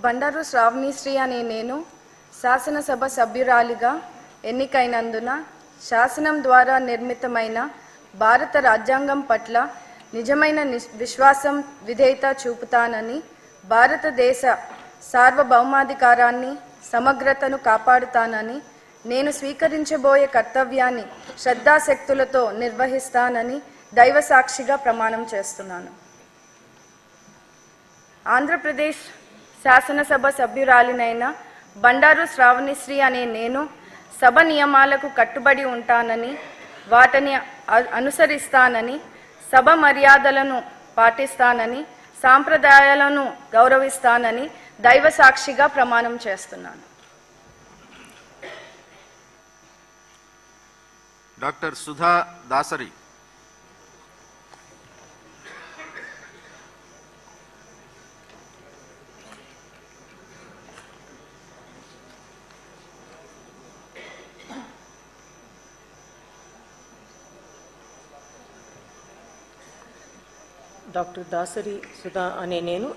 బండారు శ్రావణిశ్రీ అనే నేను శాసనసభ సభ్యురాలిగా ఎన్నికైనందున శాసనం ద్వారా నిర్మితమైన భారత రాజ్యాంగం పట్ల నిజమైన విశ్వాసం విధేయత చూపుతానని, భారతదేశ సార్వభౌమాధికారాన్ని సమగ్రతను కాపాడుతానని, నేను స్వీకరించబోయే కర్తవ్యాన్ని శ్రద్ధాశక్తులతో నిర్వహిస్తానని దైవ సాక్షిగా ప్రమాణం చేస్తున్నాను. ఆంధ్రప్రదేశ్ శాసనసభ సభ్యురాలినైన బండారు శ్రావణిశ్రీ అనే నేను సభ నియమాలకు కట్టుబడి ఉంటానని, వాటిని అనుసరిస్తానని, సభ మర్యాదలను పాటిస్తానని, సాంప్రదాయాలను గౌరవిస్తానని దైవ సాక్షిగా ప్రమాణం చేస్తున్నాను. డాక్టర్ సుధా దాసరి. డాక్టర్ దాసరి సుధా అనే నేను